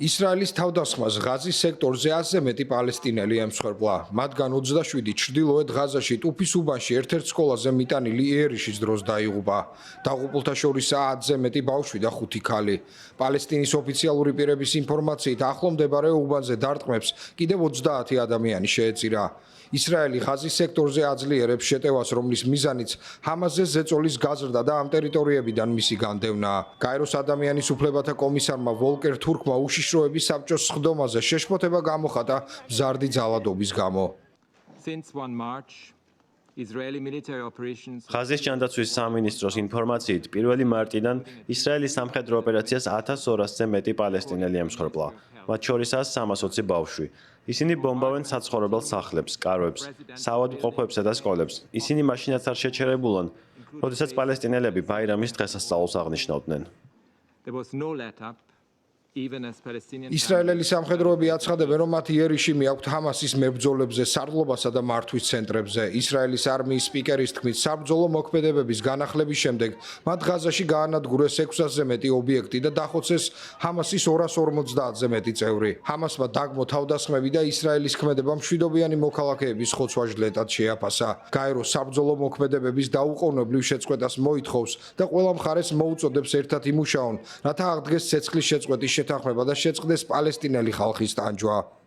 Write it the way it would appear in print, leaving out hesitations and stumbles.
ისრაელის თავდასხმას ღაზის სექტორზე 100-ზე მეტი პალესტინელი ემსხვერპლა. მათგან 27 ჩრდილოეთ ღაზაში ტუფის უბანში ერთ-ერთ სკოლაზე მიტანილი იერიშის დროს დაიღუპა. დაღუპულთა შორის 10-ზე მეტი ბავშვი და 5 ქალი. პალესტინის ოფიციალური პირების ინფორმაციით, ახლო მდებარე უბანზე დარტყმებს კიდევ 30 ადამიანი შეეწირა. ისრაელი ღაზის სექტორზე აძლიერებს შეტევას, რომლის მიზანიც ჰამასზე ზეწოლის გაზრდა და ამ ტერიტორიებიდან მისი განდევნაა. გაეროს ადამიანის უფლებათა კომისარმა ვოლკერ თურკმა უშიშროების საბჭოს სხდომაზე შეშფოთება გამოხატა მზარდი ძალადობის გამო. ღაზის ჯანდაცვის სამინისტროს ინფორმაციით, 1 მარტიდან ისრაელის სამხედრო ოპერაციას 1200-ზე მეტი პალესტინელი ემსხვერპლა, მათ შორისაა 320 ბავშვი. ისინი ბომბავენ საცხოვრებელ სახლებს, კარვებს, საავადმყოფოებსა და სკოლებს. ისინი მაშინაც არ შეჩერებულან, როდესაც პალესტინელები ბაირამის დღესასწაულს აღნიშნავდნენ. ისრაელელი სამხედროები აცხადებენ, რომ მათ იერიში მიაქვთ ჰამასის მებრძოლებზე, სარდლობასა და მართვის ცენტრებზე. ისრაელის არმიის სპიკერის თქმით, საბრძოლო მოქმედებების განახლების შემდეგ მათ ღაზაში გაანადგურეს 600-ზე მეტი ობიექტი და დახოცეს ჰამასის 250-ზე მეტი წევრი. ჰამასმა დაგმო თავდასხმები და ისრაელის ქმედება მშვიდობიანი მოქალაქეების ხოცვა-ჟლეტად შეაფასა. გაეროს საბრძოლო მოქმედებების დაუყოვნებლივ შეწყვეტას მოითხოვს და ყველა მხარეს მოუწოდებს ერთად იმუშაონ, რათა აღდგეს ცეცხლის შეწყვეტის შეთანხმება და შეწყდეს პალესტინელი ხალხის ტანჯვა.